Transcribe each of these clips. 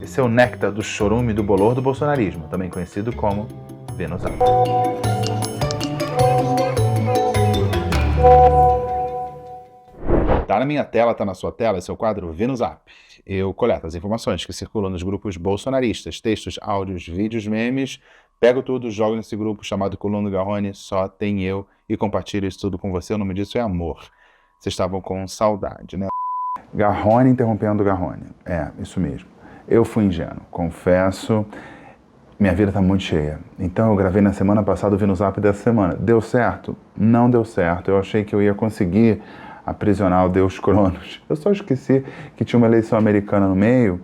Esse é o néctar do chorume do bolor do bolsonarismo, também conhecido como Vênus Zap. Tá na minha tela, tá na sua tela, esse é o quadro Vênus Zap. Eu coleto as informações que circulam nos grupos bolsonaristas, textos, áudios, vídeos, memes, pego tudo, jogo nesse grupo chamado Coluna do Garrone, só tem eu, e compartilho isso tudo com você. O nome disso é amor. Vocês estavam com saudade, né? Garrone interrompendo Garrone. É, isso mesmo. Eu fui ingênuo, confesso. Minha vida tá muito cheia. Então eu gravei na semana passada o Vênus Zap dessa semana. Deu certo? Não deu certo. Eu achei que eu ia conseguir aprisionar o Deus Cronos. Eu só esqueci que tinha uma eleição americana no meio.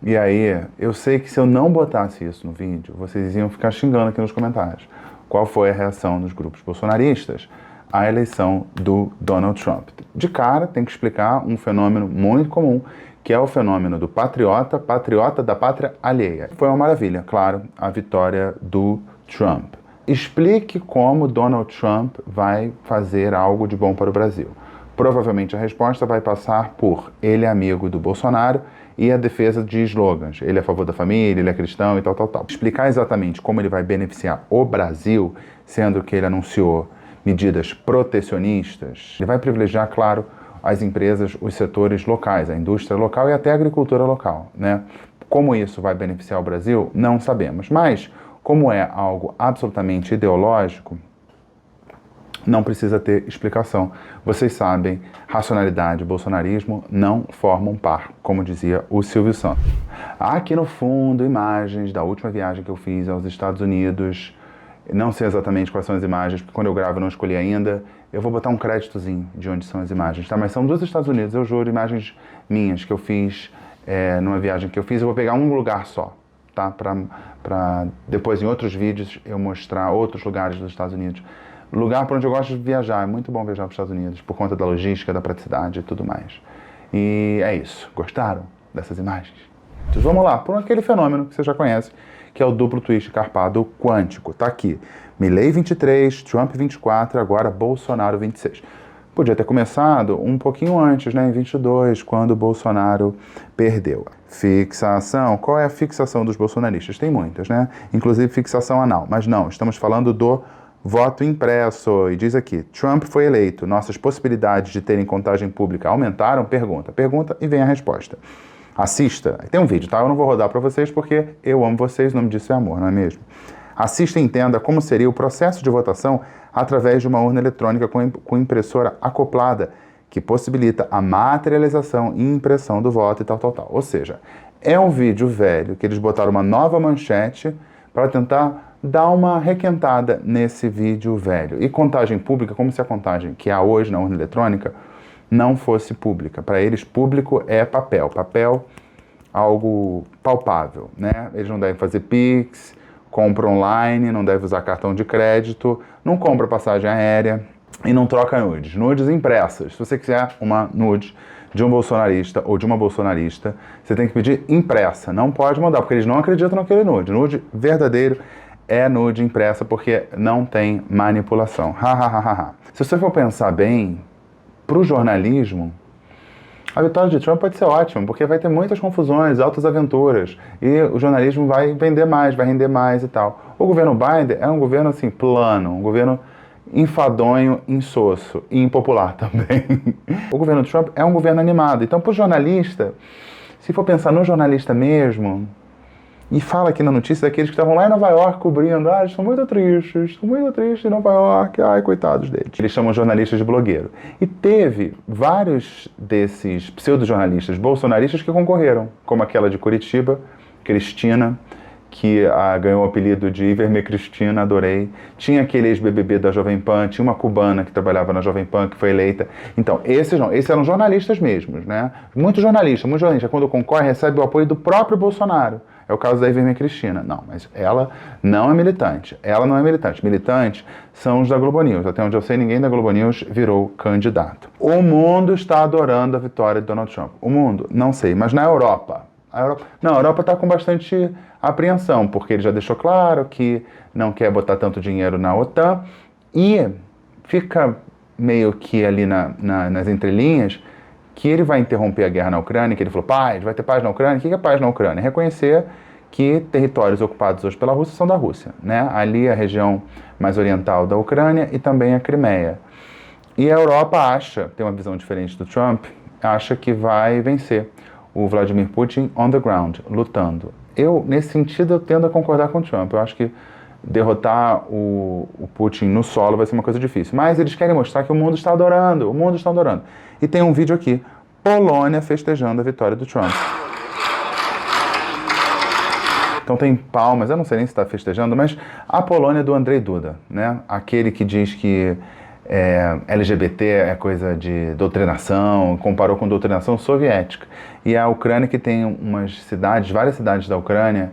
E aí, eu sei que se eu não botasse isso no vídeo, vocês iam ficar xingando aqui nos comentários. Qual foi a reação dos grupos bolsonaristas à eleição do Donald Trump? De cara, tem que explicar um fenômeno muito comum, que é o fenômeno do patriota da pátria alheia. Foi uma maravilha, claro, a vitória do Trump. Explique como Donald Trump vai fazer algo de bom para o Brasil. Provavelmente a resposta vai passar por ele é amigo do Bolsonaro e a defesa de slogans. Ele é a favor da família, ele é cristão e tal. Explicar exatamente como ele vai beneficiar o Brasil, sendo que ele anunciou medidas protecionistas, ele vai privilegiar, claro, as empresas, os setores locais, a indústria local e até a agricultura local, né? Como isso vai beneficiar o Brasil, não sabemos. Mas, como é algo absolutamente ideológico, não precisa ter explicação. Vocês sabem, racionalidade e bolsonarismo não formam par, como dizia o Silvio Santos. Aqui no fundo, imagens da última viagem que eu fiz aos Estados Unidos. Não sei exatamente quais são as imagens, porque quando eu gravo eu não escolhi ainda. Eu vou botar um créditozinho de onde são as imagens, tá? Mas são dos Estados Unidos, eu juro, imagens minhas que eu fiz numa viagem que eu fiz. Eu vou pegar um lugar só, tá? Pra depois em outros vídeos eu mostrar outros lugares dos Estados Unidos. Lugar para onde eu gosto de viajar, é muito bom viajar para os Estados Unidos, por conta da logística, da praticidade e tudo mais. E é isso, gostaram dessas imagens? Então vamos lá, por aquele fenômeno que você já conhece, que é o duplo twist carpado quântico. Tá aqui, Milley 23, Trump 24, agora Bolsonaro 26. Podia ter começado um pouquinho antes, né, em 22, quando o Bolsonaro perdeu. Fixação, qual é a fixação dos bolsonaristas? Tem muitas, né? Inclusive fixação anal, mas não, estamos falando do voto impresso. E diz aqui, Trump foi eleito, nossas possibilidades de terem contagem pública aumentaram? Pergunta e vem a resposta. Assista, tem um vídeo, tá? Eu não vou rodar para vocês porque eu amo vocês, o nome disso é amor, não é mesmo? Assista e entenda como seria o processo de votação através de uma urna eletrônica com impressora acoplada, que possibilita a materialização e impressão do voto e tal. Ou seja, é um vídeo velho que eles botaram uma nova manchete para tentar dar uma requentada nesse vídeo velho. E contagem pública, como se a contagem que há hoje na urna eletrônica não fosse pública. Para eles, público é papel. Papel, algo palpável, né? Eles não devem fazer Pix, compra online, não deve usar cartão de crédito, não compra passagem aérea e não troca nudes. Nudes impressas. Se você quiser uma nude de um bolsonarista ou de uma bolsonarista, você tem que pedir impressa. Não pode mandar, porque eles não acreditam naquele nude. Nude verdadeiro é nude impressa, porque não tem manipulação. Se você for pensar bem, para o jornalismo, a vitória de Trump pode ser ótima, porque vai ter muitas confusões, altas aventuras, e o jornalismo vai vender mais, vai render mais e tal. O governo Biden é um governo assim, plano, um governo enfadonho, insosso e impopular também. O governo Trump é um governo animado. Então, para o jornalista, se for pensar no jornalista mesmo, e fala aqui na notícia daqueles que estavam lá em Nova York cobrindo, eles estão muito tristes em Nova York, ai, coitados deles. Eles chamam jornalistas de blogueiro. E teve vários desses pseudo-jornalistas bolsonaristas que concorreram, como aquela de Curitiba, Cristina, que ganhou o apelido de Iverme Cristina, adorei. Tinha aquele ex-BBB da Jovem Pan, tinha uma cubana que trabalhava na Jovem Pan, que foi eleita. Então, esses eram jornalistas mesmos, né? Muito jornalista, quando concorre, recebe o apoio do próprio Bolsonaro. É o caso da Iverme Cristina. Não, mas ela não é militante. Militantes são os da Globo News. Até onde eu sei, ninguém da Globo News virou candidato. O mundo está adorando a vitória de Donald Trump. O mundo? Não sei. Mas na Europa? A Europa está com bastante apreensão, porque ele já deixou claro que não quer botar tanto dinheiro na OTAN e fica meio que ali nas entrelinhas que ele vai interromper a guerra na Ucrânia, que ele falou, paz, vai ter paz na Ucrânia. O que é paz na Ucrânia? Reconhecer que territórios ocupados hoje pela Rússia são da Rússia, né? Ali a região mais oriental da Ucrânia e também a Crimeia. E a Europa acha, tem uma visão diferente do Trump, acha que vai vencer o Vladimir Putin on the ground, lutando. Nesse sentido, eu tendo a concordar com o Trump. Eu acho que derrotar o Putin no solo vai ser uma coisa difícil. Mas eles querem mostrar que o mundo está adorando, E tem um vídeo aqui, Polônia festejando a vitória do Trump. Então tem palmas, eu não sei nem se está festejando, mas a Polônia do Andrzej Duda, né? Aquele que diz que LGBT é coisa de doutrinação, comparou com doutrinação soviética. E a Ucrânia que tem várias cidades da Ucrânia,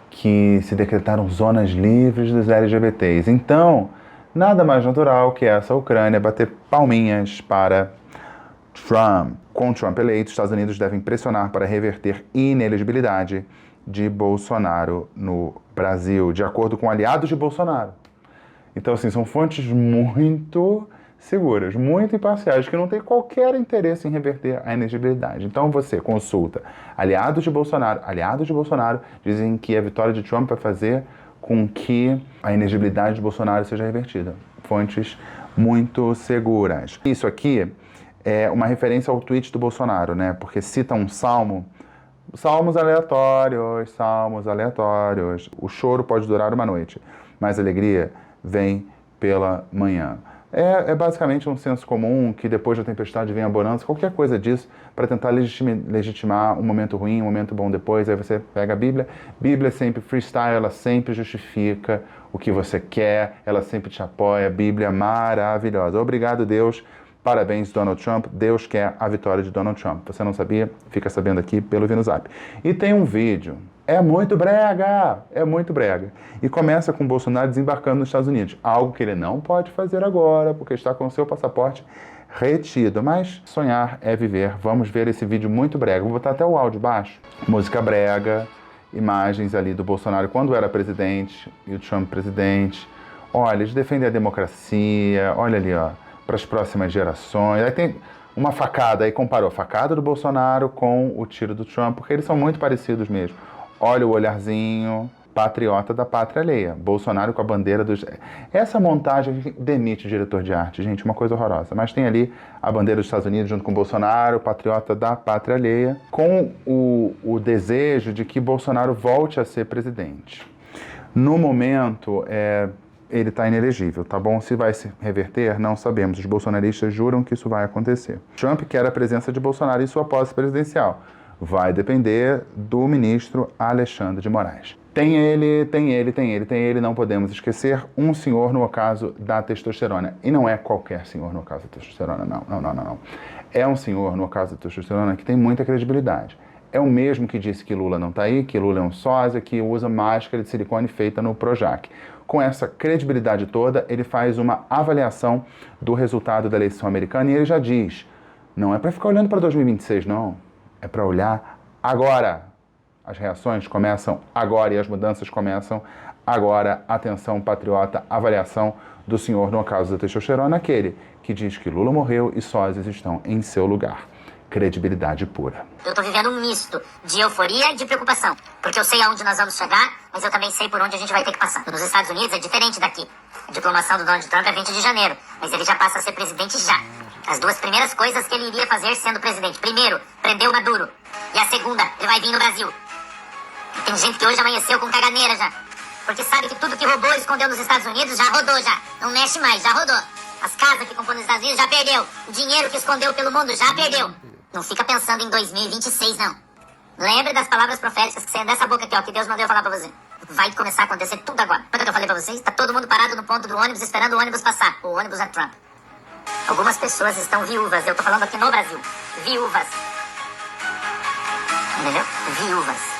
que se decretaram zonas livres dos LGBTs. Então, nada mais natural que essa Ucrânia bater palminhas para Trump. Com Trump eleito, os Estados Unidos devem pressionar para reverter inelegibilidade de Bolsonaro no Brasil, de acordo com aliados de Bolsonaro. Então, assim, são fontes muito seguras, muito imparciais, que não têm qualquer interesse em reverter a inelegibilidade. Então, você consulta aliados de Bolsonaro dizem que a vitória de Trump vai fazer com que a inelegibilidade de Bolsonaro seja revertida. Fontes muito seguras. Isso aqui é uma referência ao tweet do Bolsonaro, né? Porque cita um salmo. Salmos aleatórios. O choro pode durar uma noite, mas a alegria vem pela manhã. É basicamente um senso comum que depois da tempestade vem a bonança, qualquer coisa disso, para tentar legitimar um momento ruim, um momento bom depois. Aí você pega a Bíblia. Bíblia é sempre freestyle, ela sempre justifica o que você quer, ela sempre te apoia. Bíblia maravilhosa. Obrigado, Deus. Parabéns, Donald Trump. Deus quer a vitória de Donald Trump. Você não sabia? Fica sabendo aqui pelo Vinuzap. E tem um vídeo. É muito brega. E começa com o Bolsonaro desembarcando nos Estados Unidos. Algo que ele não pode fazer agora, porque está com o seu passaporte retido. Mas sonhar é viver. Vamos ver esse vídeo muito brega. Vou botar até o áudio baixo. Música brega. Imagens ali do Bolsonaro quando era presidente e o Trump presidente. Olha, eles defendem a democracia. Olha ali, ó. Para as próximas gerações. Aí tem uma facada, aí comparou a facada do Bolsonaro com o tiro do Trump, porque eles são muito parecidos mesmo. Olha o olharzinho, patriota da pátria alheia. Bolsonaro com a bandeira dos... Essa montagem demite o diretor de arte, gente, uma coisa horrorosa. Mas tem ali a bandeira dos Estados Unidos junto com o Bolsonaro, patriota da pátria alheia, com o desejo de que Bolsonaro volte a ser presidente. No momento, ele está inelegível, tá bom? Se vai se reverter, não sabemos. Os bolsonaristas juram que isso vai acontecer. Trump quer a presença de Bolsonaro em sua posse presidencial. Vai depender do ministro Alexandre de Moraes. Tem ele, não podemos esquecer, um senhor no ocaso da testosterona. E não é qualquer senhor no ocaso da testosterona, não. É um senhor no ocaso da testosterona que tem muita credibilidade. É o mesmo que disse que Lula não está aí, que Lula é um sósia, que usa máscara de silicone feita no Projac. Com essa credibilidade toda, ele faz uma avaliação do resultado da eleição americana e ele já diz, não é para ficar olhando para 2026, não. É para olhar agora. As reações começam agora e as mudanças começam agora. Atenção, patriota, avaliação do senhor no caso da testosterona, aquele que diz que Lula morreu e sósias estão em seu lugar. Credibilidade pura. Eu tô vivendo um misto de euforia e de preocupação, porque eu sei aonde nós vamos chegar, mas eu também sei por onde a gente vai ter que passar. Nos Estados Unidos é diferente daqui. A diplomação do Donald Trump é 20 de janeiro, mas ele já passa a ser presidente já. As duas primeiras coisas que ele iria fazer sendo presidente. Primeiro, prender o Maduro. E a segunda, ele vai vir no Brasil. Tem gente que hoje amanheceu com caganeira já. Porque sabe que tudo que roubou e escondeu nos Estados Unidos já rodou já. Não mexe mais, já rodou. As casas que comprou nos Estados Unidos já perdeu. O dinheiro que escondeu pelo mundo já perdeu. Não fica pensando em 2026, não. Lembre das palavras proféticas que saem dessa boca aqui, ó, que Deus mandou eu falar pra você. Vai começar a acontecer tudo agora. Lembra que eu falei pra vocês? Tá todo mundo parado no ponto do ônibus esperando o ônibus passar. O ônibus é Trump. Algumas pessoas estão viúvas. Eu tô falando aqui no Brasil. Viúvas. Entendeu? Viúvas.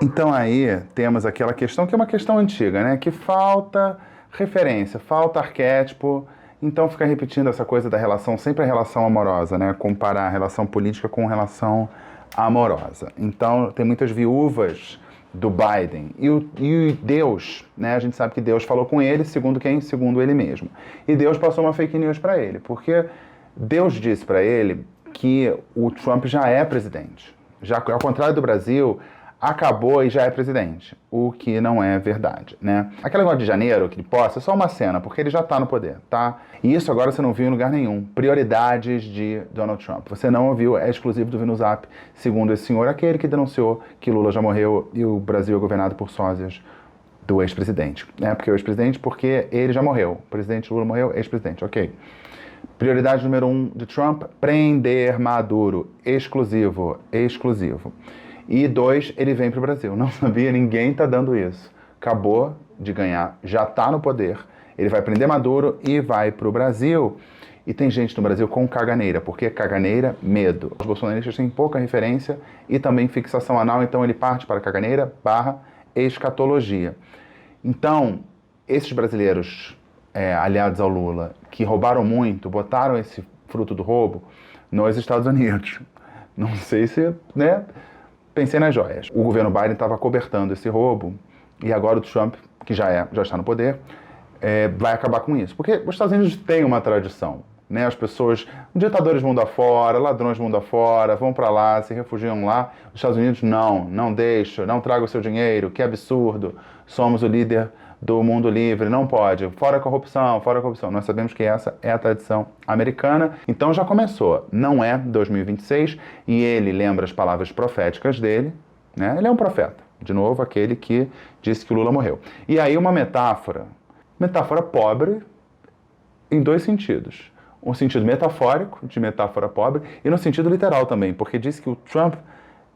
Então aí temos aquela questão que é uma questão antiga, né? Que falta referência, falta arquétipo. Então fica repetindo essa coisa da relação, sempre a relação amorosa, né? Comparar a relação política com relação amorosa. Então tem muitas viúvas do Biden. E Deus, né? A gente sabe que Deus falou com ele, segundo quem? Segundo ele mesmo. E Deus passou uma fake news para ele, porque Deus disse para ele aqui o Trump já é presidente. Já, ao contrário do Brasil, acabou e já é presidente, o que não é verdade, né? Aquele negócio de janeiro, que ele possa, é só uma cena, porque ele já tá no poder, tá? E isso agora você não viu em lugar nenhum. Prioridades de Donald Trump. Você não ouviu, é exclusivo do VinuZap, segundo esse senhor, aquele que denunciou que Lula já morreu e o Brasil é governado por sósias do ex-presidente, né? Porque o ex-presidente, porque ele já morreu. O presidente Lula morreu, ex-presidente, ok. Prioridade número 1 de Trump, prender Maduro, exclusivo. E 2, ele vem para o Brasil. Não sabia, ninguém está dando isso. Acabou de ganhar, já está no poder. Ele vai prender Maduro e vai para o Brasil. E tem gente no Brasil com caganeira. Por que caganeira? Medo. Os bolsonaristas têm pouca referência e também fixação anal, então ele parte para caganeira / escatologia. Então, esses brasileiros aliados ao Lula, que roubaram muito, botaram esse fruto do roubo nos Estados Unidos. Não sei se, né? Pensei nas joias. O governo Biden estava cobertando esse roubo e agora o Trump, que já está no poder, vai acabar com isso. Porque os Estados Unidos têm uma tradição, né? As pessoas, ditadores mundo afora, ladrões mundo afora, vão para lá, se refugiam lá. Os Estados Unidos não deixa, não traga o seu dinheiro, que absurdo. Somos o líder do mundo livre, não pode. Fora a corrupção. Nós sabemos que essa é a tradição americana. Então já começou. Não é 2026 e ele lembra as palavras proféticas dele, né? Ele é um profeta. De novo, aquele que disse que o Lula morreu. E aí uma metáfora pobre em 2 sentidos. Um sentido metafórico, de metáfora pobre, e no sentido literal também, porque disse que o Trump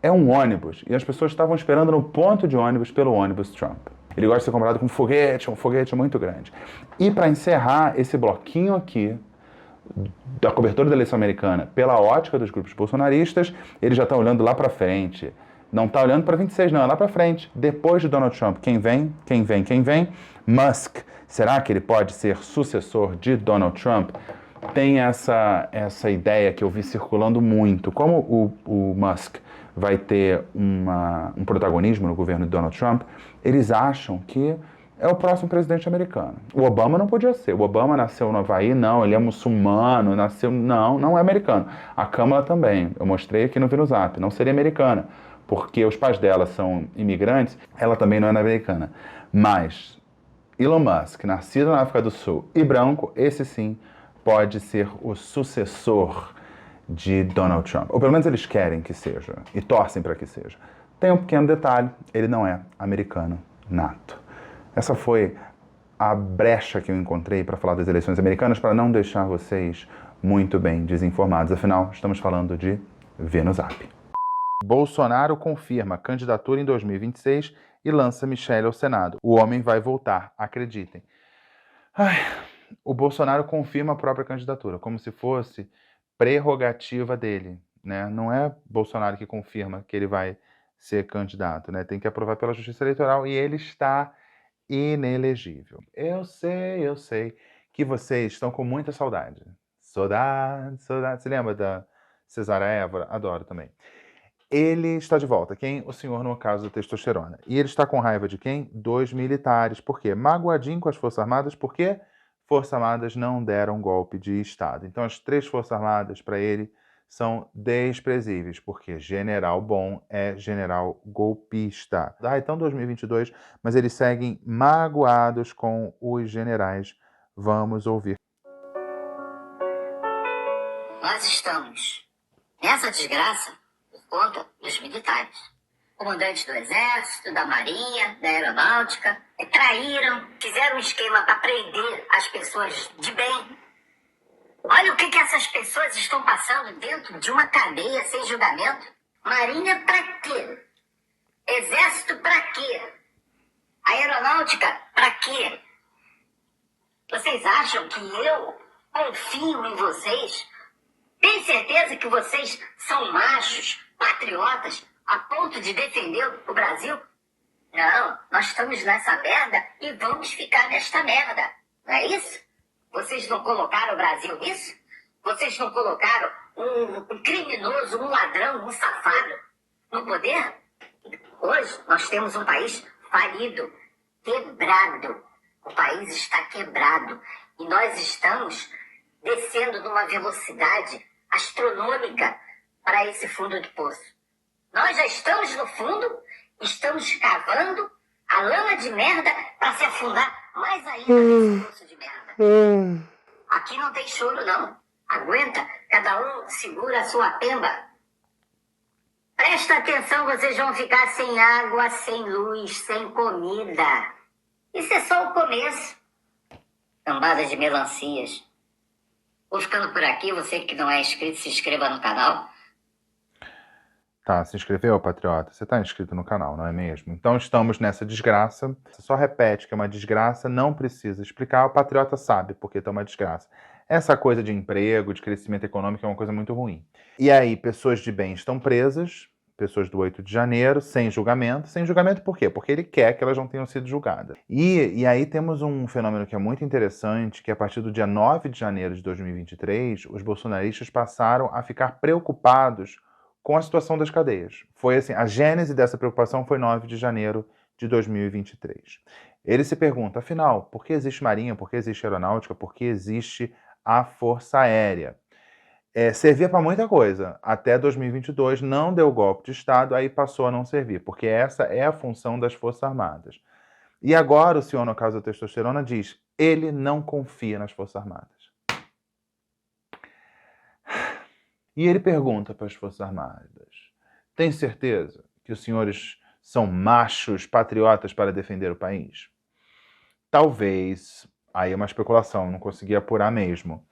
é um ônibus e as pessoas estavam esperando no ponto de ônibus pelo ônibus Trump. Ele gosta de ser comparado com um foguete muito grande. E para encerrar esse bloquinho aqui da cobertura da eleição americana pela ótica dos grupos bolsonaristas, eles já estão olhando lá para frente. Não está olhando para 26, não, é lá para frente. Depois de Donald Trump, quem vem? Musk. Será que ele pode ser sucessor de Donald Trump? Tem essa ideia que eu vi circulando muito. Como o Musk vai ter um protagonismo no governo de Donald Trump, eles acham que é o próximo presidente americano. O Obama não podia ser. O Obama nasceu no Havaí, não, ele é muçulmano, não é americano. A Câmara também, eu mostrei aqui no VinuZap, não seria americana, porque os pais dela são imigrantes, ela também não é americana. Mas Elon Musk, nascido na África do Sul e branco, esse sim pode ser o sucessor de Donald Trump. Ou pelo menos eles querem que seja e torcem para que seja. Tem um pequeno detalhe, ele não é americano nato. Essa foi a brecha que eu encontrei para falar das eleições americanas para não deixar vocês muito bem desinformados. Afinal, estamos falando de VinuZap. Bolsonaro confirma candidatura em 2026 e lança Michele ao Senado. O homem vai voltar, acreditem. O Bolsonaro confirma a própria candidatura, como se fosse prerrogativa dele, né? Não é Bolsonaro que confirma que ele vai ser candidato, né? Tem que aprovar pela Justiça Eleitoral e ele está inelegível. Eu sei que vocês estão com muita saudade. Saudade. Você lembra da Cesária Évora? Adoro também. Ele está de volta. Quem? O senhor, no caso da testosterona. E ele está com raiva de quem? Dos militares. Por quê? Magoadinho com as Forças Armadas. Por quê? Forças Armadas não deram golpe de Estado. Então, as 3 Forças Armadas, para ele, são desprezíveis, porque general bom é general golpista. Então 2022, mas eles seguem magoados com os generais. Vamos ouvir. Nós estamos nessa desgraça por conta dos militares. Comandantes do Exército, da Marinha, da Aeronáutica, traíram, fizeram um esquema para prender as pessoas de bem. Olha o que essas pessoas estão passando dentro de uma cadeia sem julgamento. Marinha pra quê? Exército pra quê? Aeronáutica pra quê? Vocês acham que eu confio em vocês? Tem certeza que vocês são machos, patriotas, a ponto de defender o Brasil? Não, nós estamos nessa merda e vamos ficar nesta merda. Não é isso? Vocês não colocaram o Brasil nisso? Vocês não colocaram um criminoso, um ladrão, um safado no poder? Hoje nós temos um país falido, quebrado. O país está quebrado e nós estamos descendo numa velocidade astronômica para esse fundo de poço. Nós já estamos no fundo, estamos cavando a lama de merda para se afundar mais ainda nesse poço de merda. Aqui não tem choro, não. Aguenta, cada um segura a sua pemba. Presta atenção, vocês vão ficar sem água, sem luz, sem comida. Isso é só o começo. Cambada de melancias. Vou ficando por aqui, você que não é inscrito, se inscreva no canal. Tá, se inscreveu, patriota? Você tá inscrito no canal, não é mesmo? Então estamos nessa desgraça. Você só repete que é uma desgraça, não precisa explicar. O patriota sabe porque tá uma desgraça. Essa coisa de emprego, de crescimento econômico é uma coisa muito ruim. E aí, pessoas de bem estão presas, pessoas do 8 de janeiro, sem julgamento. Sem julgamento por quê? Porque ele quer que elas não tenham sido julgadas. E aí temos um fenômeno que é muito interessante, que a partir do dia 9 de janeiro de 2023, os bolsonaristas passaram a ficar preocupados com a situação das cadeias. Foi assim, a gênese dessa preocupação foi 9 de janeiro de 2023. Ele se pergunta, afinal, por que existe Marinha, por que existe Aeronáutica, por que existe a Força Aérea? Servia para muita coisa. Até 2022 não deu golpe de Estado, aí passou a não servir, porque essa é a função das Forças Armadas. E agora o senhor, no caso da testosterona, diz, ele não confia nas Forças Armadas. E ele pergunta para as Forças Armadas, tem certeza que os senhores são machos patriotas para defender o país? Talvez, aí é uma especulação, não consegui apurar mesmo,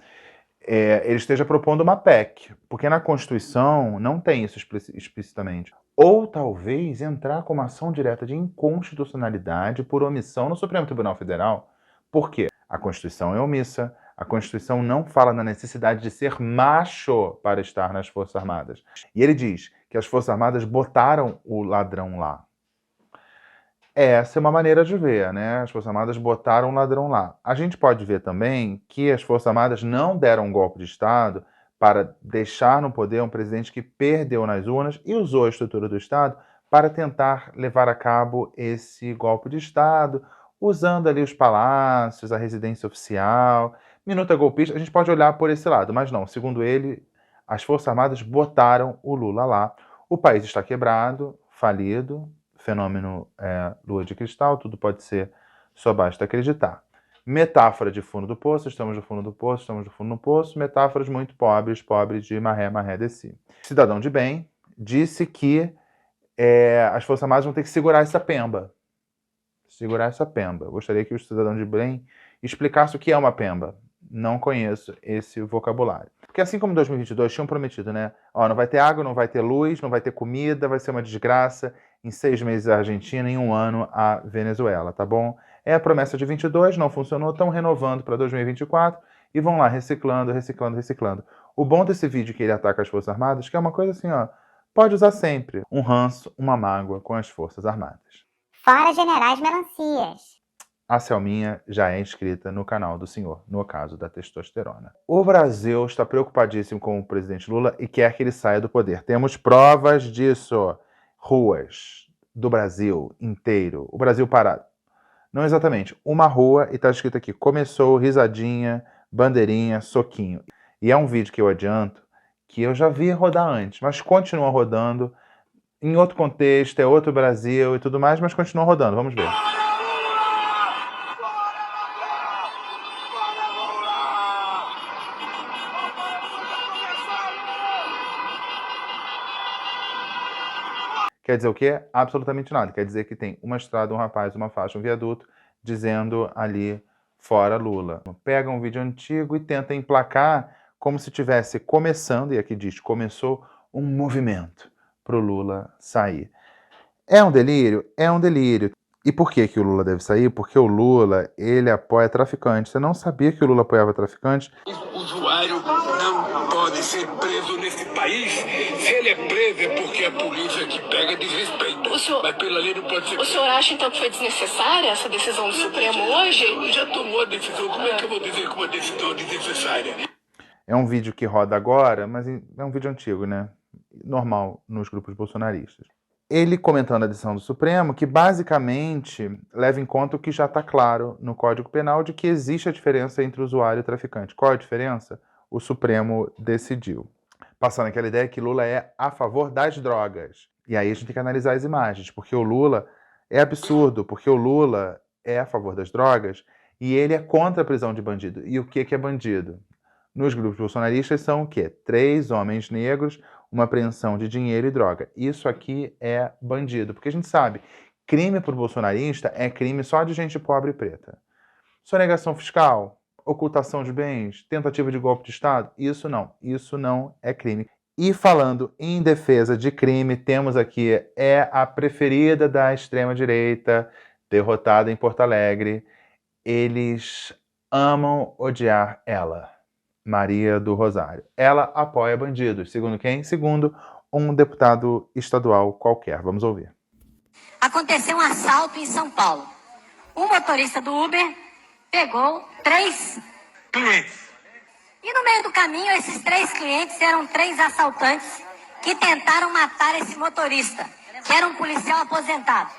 ele esteja propondo uma PEC, porque na Constituição não tem isso explicitamente. Ou talvez entrar com uma ação direta de inconstitucionalidade por omissão no Supremo Tribunal Federal. Por quê? A Constituição é omissa, a Constituição não fala na necessidade de ser macho para estar nas Forças Armadas. E ele diz que as Forças Armadas botaram o ladrão lá. Essa é uma maneira de ver, né? As Forças Armadas botaram o ladrão lá. A gente pode ver também que as Forças Armadas não deram um golpe de Estado para deixar no poder um presidente que perdeu nas urnas e usou a estrutura do Estado para tentar levar a cabo esse golpe de Estado, usando ali os palácios, a residência oficial. Minuta golpista, a gente pode olhar por esse lado, mas não. Segundo ele, as Forças Armadas botaram o Lula lá. O país está quebrado, falido, fenômeno lua de cristal, tudo pode ser, só basta acreditar. Metáfora de fundo do poço, estamos no fundo do poço, estamos no fundo do poço, metáforas muito pobres, pobres de maré, maré desci. Cidadão de bem disse que as Forças Armadas vão ter que segurar essa pemba. Segurar essa pemba. Eu gostaria que o cidadão de bem explicasse o que é uma pemba. Não conheço esse vocabulário. Porque assim como em 2022 tinham prometido, né? Ó, não vai ter água, não vai ter luz, não vai ter comida, vai ser uma desgraça. Em 6 meses a Argentina, em 1 ano a Venezuela, tá bom? É a promessa de 22, não funcionou, estão renovando para 2024 e vão lá reciclando, reciclando, reciclando. O bom desse vídeo que ele ataca as Forças Armadas, que é uma coisa assim, ó, pode usar sempre um ranço, uma mágoa com as Forças Armadas. Fora generais melancias. A Selminha já é inscrita no canal do senhor, no caso da testosterona. O Brasil está preocupadíssimo com o presidente Lula e quer que ele saia do poder. Temos provas disso. Ruas do Brasil inteiro. O Brasil parado. Não exatamente. Uma rua e está escrito aqui, começou, risadinha, bandeirinha, soquinho. E é um vídeo que eu adianto, que eu já vi rodar antes, mas continua rodando. Em outro contexto, é outro Brasil e tudo mais, mas continua rodando. Vamos ver. Quer dizer o quê? Absolutamente nada. Quer dizer que tem uma estrada, um rapaz, uma faixa, um viaduto, dizendo ali, fora Lula. Pega um vídeo antigo e tenta emplacar como se tivesse começando, e aqui diz, começou um movimento para o Lula sair. É um delírio? É um delírio. E por que que o Lula deve sair? Porque o Lula, ele apoia traficantes. Você não sabia que o Lula apoiava traficantes? O usuário não pode ser preso nesse país. Se ele é preso é porque a polícia que pega desrespeita. Mas pela lei não pode ser. O senhor acha então que foi desnecessária essa decisão do Supremo hoje? Já tomou a decisão, como é que eu vou dizer que uma decisão é desnecessária? É um vídeo que roda agora, mas é um vídeo antigo, né? Normal nos grupos bolsonaristas. Ele comentando a decisão do Supremo, que basicamente leva em conta o que já está claro no Código Penal de que existe a diferença entre usuário e traficante. Qual a diferença? O Supremo decidiu. passando aquela ideia que Lula é a favor das drogas. E aí a gente tem que analisar as imagens, porque o Lula é absurdo, porque o Lula é a favor das drogas e ele é contra a prisão de bandido. E o que é bandido? Nos grupos bolsonaristas são o quê? 3 homens negros, uma apreensão de dinheiro e droga. Isso aqui é bandido, porque a gente sabe, crime para o bolsonarista é crime só de gente pobre e preta. Sonegação fiscal, ocultação de bens, tentativa de golpe de Estado, isso não é crime. E falando em defesa de crime, temos aqui a preferida da extrema-direita, derrotada em Porto Alegre. Eles amam odiar ela, Maria do Rosário. Ela apoia bandidos. Segundo quem? Segundo um deputado estadual qualquer. Vamos ouvir. Aconteceu um assalto em São Paulo. O motorista do Uber pegou 3 Clientes. e no meio do caminho esses 3 clientes eram 3 assaltantes que tentaram matar esse motorista, que era um policial aposentado.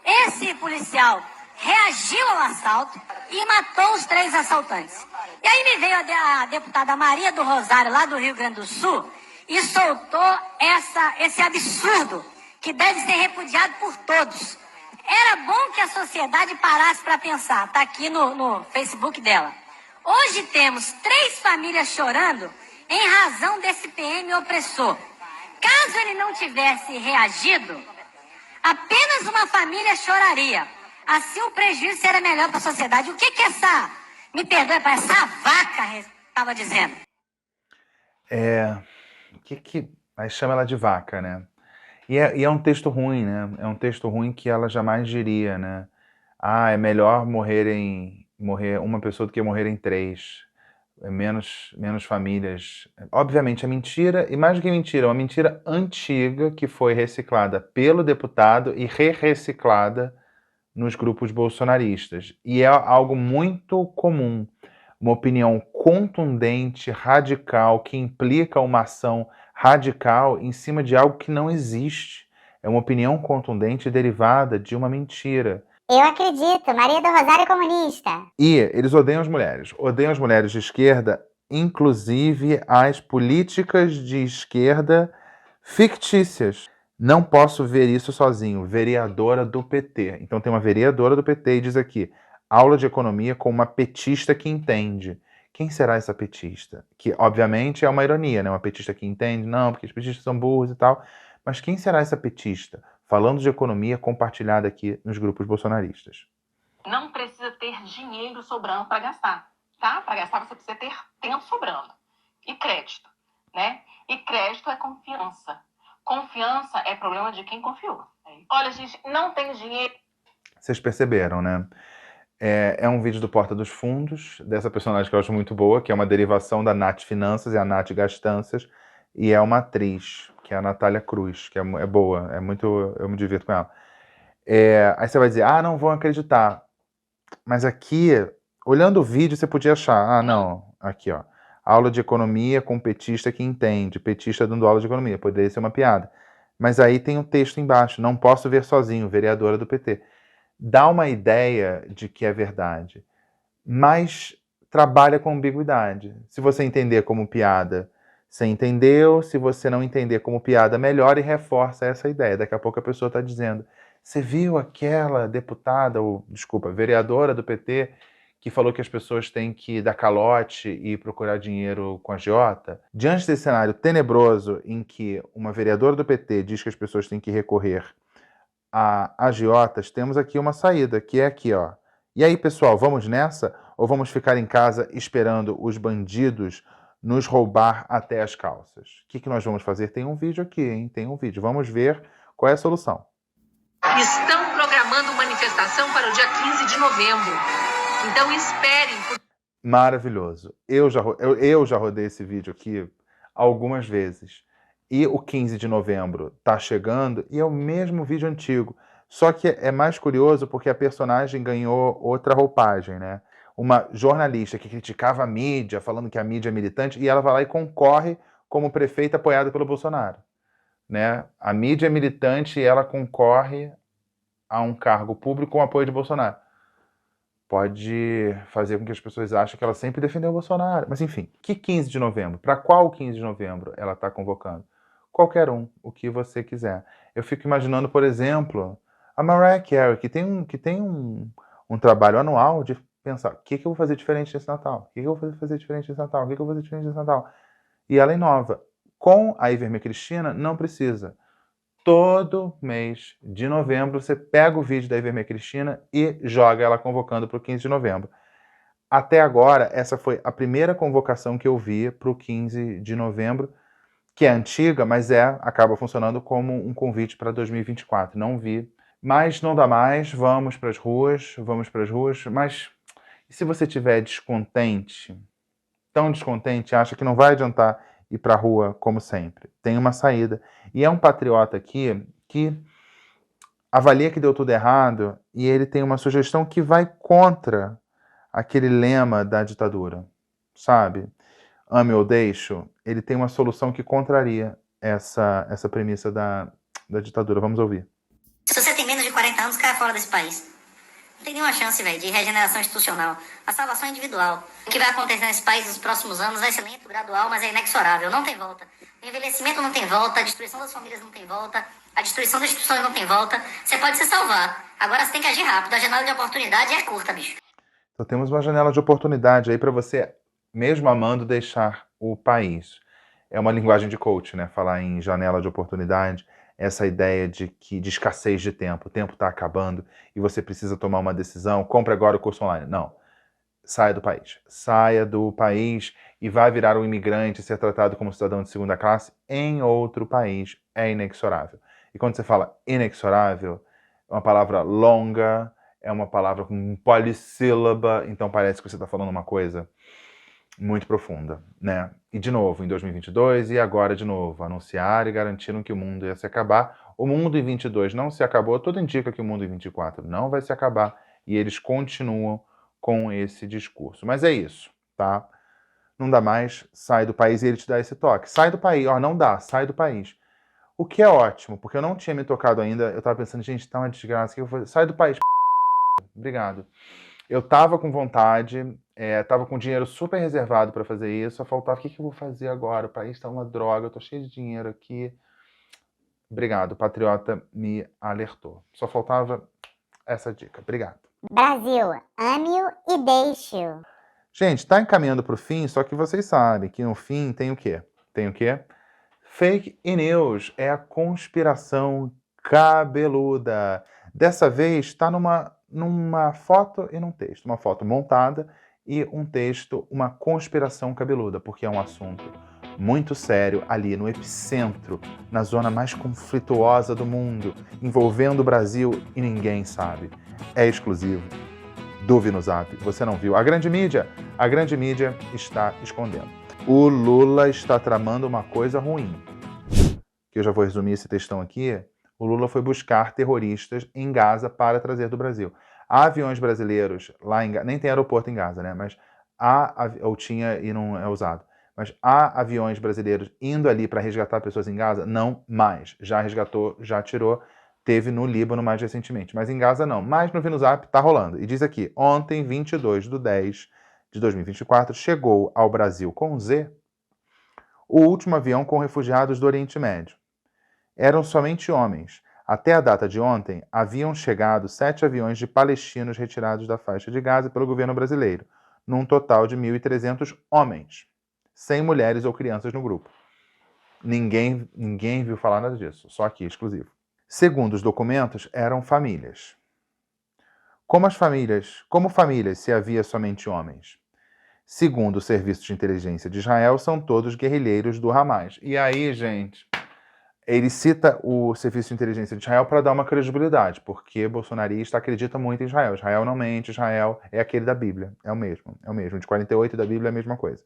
Esse policial reagiu ao assalto e matou os 3 assaltantes. E aí me veio a deputada Maria do Rosário, lá do Rio Grande do Sul, e soltou esse absurdo que deve ser repudiado por todos. Era bom que a sociedade parasse para pensar. Está aqui no Facebook dela. Hoje temos 3 famílias chorando em razão desse PM opressor. Caso ele não tivesse reagido, apenas uma família choraria. Assim o prejuízo seria melhor para a sociedade. O que essa, me perdoe, essa vaca estava dizendo? Aí chama ela de vaca, né? E é um texto ruim, né? É um texto ruim que ela jamais diria, né? Ah, é melhor morrer uma pessoa do que morrer em 3. É menos famílias. Obviamente é mentira, e mais do que mentira, é uma mentira antiga que foi reciclada pelo deputado e reciclada nos grupos bolsonaristas. E é algo muito comum. Uma opinião contundente, radical, que implica uma ação radical em cima de algo que não existe. É uma opinião contundente derivada de uma mentira. Eu acredito, Maria do Rosário é comunista. E eles odeiam as mulheres de esquerda, inclusive as políticas de esquerda fictícias. Não posso ver isso sozinho, vereadora do PT. Então tem uma vereadora do PT e diz aqui, aula de economia com uma petista que entende. Quem será essa petista? Que, obviamente, é uma ironia, né? Uma petista que entende, não, porque os petistas são burros e tal. Mas quem será essa petista? Falando de economia compartilhada aqui nos grupos bolsonaristas. Não precisa ter dinheiro sobrando para gastar, tá? Para gastar você precisa ter tempo sobrando. E crédito, né? E crédito é confiança. Confiança é problema de quem confiou. Olha, gente, não tem dinheiro. Vocês perceberam, né? É um vídeo do Porta dos Fundos, dessa personagem que eu acho muito boa, que é uma derivação da Nath Finanças e a Nath Gastanças, e é uma atriz, que é a Natália Cruz, que é boa, eu me divirto com ela. Aí você vai dizer, não vão acreditar. Mas aqui, olhando o vídeo, você podia achar, não, aqui ó, aula de economia com petista que entende, petista dando aula de economia, poderia ser uma piada. Mas aí tem um texto embaixo, não posso ver sozinho, vereadora do PT. Dá uma ideia de que é verdade, mas trabalha com ambiguidade. Se você entender como piada, você entendeu. Se você não entender como piada, melhora e reforça essa ideia. Daqui a pouco a pessoa está dizendo, você viu aquela deputada, vereadora do PT, que falou que as pessoas têm que dar calote e procurar dinheiro com a agiota? Diante desse cenário tenebroso em que uma vereadora do PT diz que as pessoas têm que recorrer a agiotas, temos aqui uma saída, que é aqui, ó. E aí, pessoal, vamos nessa? Ou vamos ficar em casa esperando os bandidos nos roubar até as calças? O que nós vamos fazer? Tem um vídeo aqui, hein? Tem um vídeo. Vamos ver qual é a solução. Estão programando manifestação para o dia 15 de novembro. Então esperem. Maravilhoso. Eu já rodei esse vídeo aqui algumas vezes. E o 15 de novembro tá chegando e é o mesmo vídeo antigo. Só que é mais curioso porque a personagem ganhou outra roupagem, né? Uma jornalista que criticava a mídia, falando que a mídia é militante, e ela vai lá e concorre como prefeita apoiada pelo Bolsonaro, né? A mídia é militante e ela concorre a um cargo público com apoio de Bolsonaro. pode fazer com que as pessoas achem que ela sempre defendeu o Bolsonaro. Mas enfim, que 15 de novembro? Para qual 15 de novembro ela está convocando? Qualquer um, o que você quiser. Eu fico imaginando, por exemplo, a Mariah Carey, que tem um trabalho anual de pensar, o que eu vou fazer diferente nesse Natal? O que eu vou fazer diferente nesse Natal? O que eu vou fazer diferente nesse Natal? E ela inova. Com a Iverme Cristina, não precisa. Todo mês de novembro, você pega o vídeo da Iverme Cristina e joga ela convocando para o 15 de novembro. Até agora, essa foi a primeira convocação que eu vi para o 15 de novembro, que é antiga, mas acaba funcionando como um convite para 2024. Não vi. Mas não dá mais, vamos para as ruas, mas e se você estiver descontente, tão descontente, acha que não vai adiantar ir para a rua como sempre? Tem uma saída. E é um patriota aqui que avalia que deu tudo errado e ele tem uma sugestão que vai contra aquele lema da ditadura, sabe? Ame ou deixo. Ele tem uma solução que contraria essa premissa da ditadura. Vamos ouvir. Se você tem menos de 40 anos, caia fora desse país. Não tem nenhuma chance, velho, de regeneração institucional. A salvação é individual. O que vai acontecer nesse país nos próximos anos vai ser lento, gradual, mas é inexorável. Não tem volta. O envelhecimento não tem volta, a destruição das famílias não tem volta, a destruição das instituições não tem volta. Você pode se salvar. Agora você tem que agir rápido. A janela de oportunidade é curta, bicho. Então temos uma janela de oportunidade aí para você, mesmo amando, deixar o país. É uma linguagem de coach, né? Falar em janela de oportunidade. Essa ideia de escassez de tempo. O tempo está acabando e você precisa tomar uma decisão. Compre agora o curso online. Não. Saia do país. Saia do país e vá virar um imigrante, ser tratado como cidadão de segunda classe em outro país. É inexorável. E quando você fala inexorável, é uma palavra longa, é uma palavra com polissílaba, então parece que você está falando uma coisa muito profunda, né? E de novo, em 2022 e agora de novo, anunciaram e garantiram que o mundo ia se acabar. O mundo em 22 não se acabou, tudo indica que o mundo em 24 não vai se acabar e eles continuam com esse discurso. Mas é isso, tá? Não dá mais, sai do país e ele te dá esse toque. Sai do país, ó, não dá, sai do país. O que é ótimo, porque eu não tinha me tocado ainda, eu tava pensando, gente, tá uma desgraça, o que eu vou fazer? Sai do país, obrigado. Eu tava com vontade, tava com dinheiro super reservado para fazer isso, só faltava, o que eu vou fazer agora? O país tá uma droga, eu tô cheio de dinheiro aqui. Obrigado, o Patriota me alertou. Só faltava essa dica, obrigado. Brasil, ame-o e deixe-o. Gente, tá encaminhando pro fim, só que vocês sabem que no fim tem o quê? Tem o quê? Fake news, é a conspiração cabeluda. Dessa vez tá numa foto e num texto. Uma foto montada e um texto, uma conspiração cabeluda, porque é um assunto muito sério ali no epicentro, na zona mais conflituosa do mundo, envolvendo o Brasil e ninguém sabe. É exclusivo do VinoZap. Você não viu. A grande mídia está escondendo. O Lula está tramando uma coisa ruim. Que eu já vou resumir esse textão aqui. O Lula foi buscar terroristas em Gaza para trazer do Brasil. Há aviões brasileiros lá em Gaza, nem tem aeroporto em Gaza, né? Mas ou tinha e não é usado. Mas há aviões brasileiros indo ali para resgatar pessoas em Gaza? Não mais. Já resgatou, já tirou. Teve no Líbano mais recentemente. Mas em Gaza não. Mas no VinoZap tá rolando. E diz aqui, ontem, 22/10 de 2024, chegou ao Brasil com Z o último avião com refugiados do Oriente Médio. Eram somente homens. Até a data de ontem, haviam chegado 7 aviões de palestinos retirados da faixa de Gaza pelo governo brasileiro, num total de 1.300 homens, sem mulheres ou crianças no grupo. Ninguém viu falar nada disso, só aqui, exclusivo. Segundo os documentos, eram famílias. Como famílias se havia somente homens? Segundo o Serviço de Inteligência de Israel, são todos guerrilheiros do Hamas. E aí, gente, ele cita o Serviço de Inteligência de Israel para dar uma credibilidade, porque bolsonarista acredita muito em Israel. Israel não mente, Israel é aquele da Bíblia. É o mesmo. De 48 da Bíblia é a mesma coisa.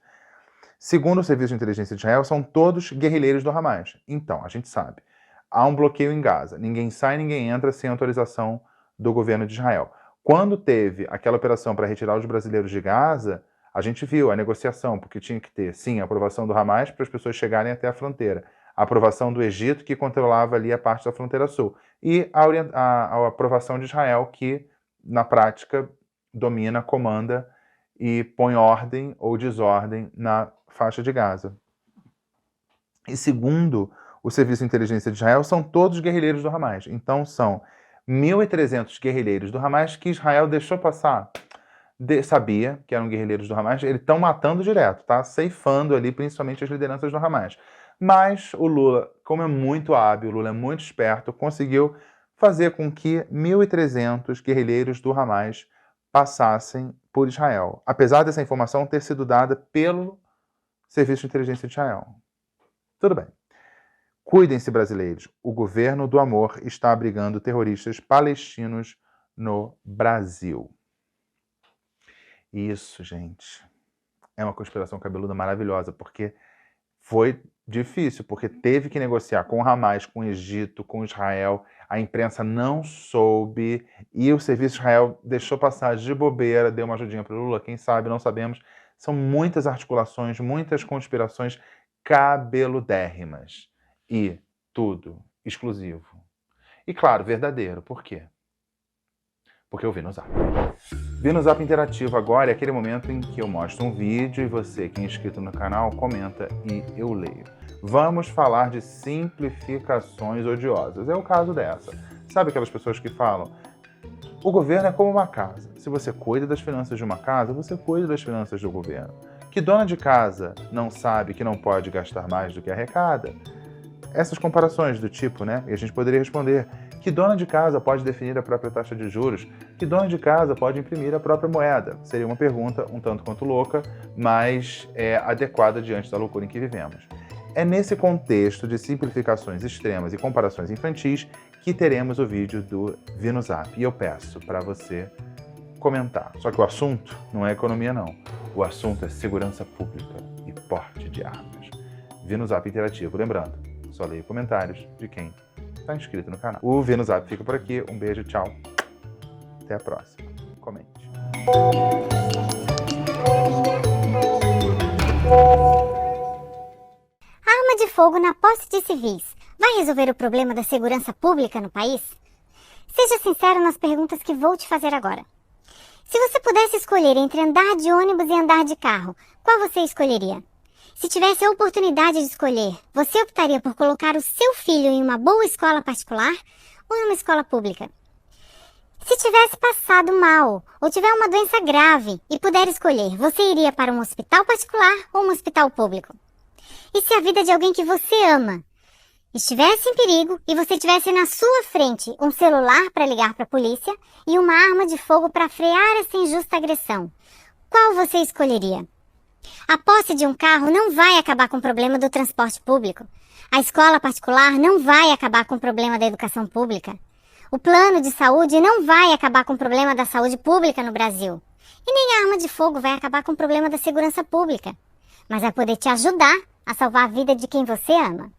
Segundo o Serviço de Inteligência de Israel, são todos guerrilheiros do Hamas. Então, a gente sabe, há um bloqueio em Gaza. Ninguém sai, ninguém entra sem autorização do governo de Israel. Quando teve aquela operação para retirar os brasileiros de Gaza, a gente viu a negociação, porque tinha que ter, sim, a aprovação do Hamas para as pessoas chegarem até a fronteira. A aprovação do Egito, que controlava ali a parte da fronteira sul. E a aprovação de Israel, que, na prática, domina, comanda e põe ordem ou desordem na faixa de Gaza. E segundo o Serviço de Inteligência de Israel, são todos guerrilheiros do Hamas. Então são 1.300 guerrilheiros do Hamas que Israel deixou passar. Sabia que eram guerrilheiros do Hamas, eles estão matando direto, tá? Ceifando ali principalmente as lideranças do Hamas. Mas o Lula, como é muito hábil, o Lula é muito esperto, conseguiu fazer com que 1.300 guerrilheiros do Hamas passassem por Israel, apesar dessa informação ter sido dada pelo Serviço de Inteligência de Israel. Tudo bem. Cuidem-se, brasileiros. O governo do amor está abrigando terroristas palestinos no Brasil. Isso, gente, é uma conspiração cabeluda maravilhosa, porque foi difícil, porque teve que negociar com o Hamas, com o Egito, com Israel. A imprensa não soube e o Serviço de Israel deixou passar de bobeira, deu uma ajudinha para o Lula, quem sabe, não sabemos. São muitas articulações, muitas conspirações cabeludérrimas. E tudo exclusivo. E claro, verdadeiro. Por quê? Porque eu vi no Zap. Vi no Zap interativo agora é aquele momento em que eu mostro um vídeo e você, que é inscrito no canal, comenta e eu leio. Vamos falar de simplificações odiosas. É o caso dessa. Sabe aquelas pessoas que falam: o governo é como uma casa. Se você cuida das finanças de uma casa, você cuida das finanças do governo. Que dona de casa não sabe que não pode gastar mais do que arrecada? Essas comparações do tipo, né? E a gente poderia responder: que dona de casa pode definir a própria taxa de juros? Que dona de casa pode imprimir a própria moeda? Seria uma pergunta um tanto quanto louca, mas é adequada diante da loucura em que vivemos. É nesse contexto de simplificações extremas e comparações infantis que teremos o vídeo do Vi no Zap. E eu peço para você comentar. Só que o assunto não é economia, não. O assunto é segurança pública e porte de armas. Vi no Zap interativo. Lembrando, só leio comentários de quem está inscrito no canal. O Vi no Zap fica por aqui. Um beijo, tchau. Até a próxima. Comente. Arma de fogo na posse de civis vai resolver o problema da segurança pública no país? Seja sincero nas perguntas que vou te fazer agora. Se você pudesse escolher entre andar de ônibus e andar de carro, qual você escolheria? Se tivesse a oportunidade de escolher, você optaria por colocar o seu filho em uma boa escola particular ou em uma escola pública? Se tivesse passado mal ou tiver uma doença grave e puder escolher, você iria para um hospital particular ou um hospital público? E se a vida de alguém que você ama estivesse em perigo e você tivesse na sua frente um celular para ligar para a polícia e uma arma de fogo para frear essa injusta agressão, qual você escolheria? A posse de um carro não vai acabar com o problema do transporte público. A escola particular não vai acabar com o problema da educação pública. O plano de saúde não vai acabar com o problema da saúde pública no Brasil. E nem a arma de fogo vai acabar com o problema da segurança pública. Mas vai poder te ajudar a salvar a vida de quem você ama.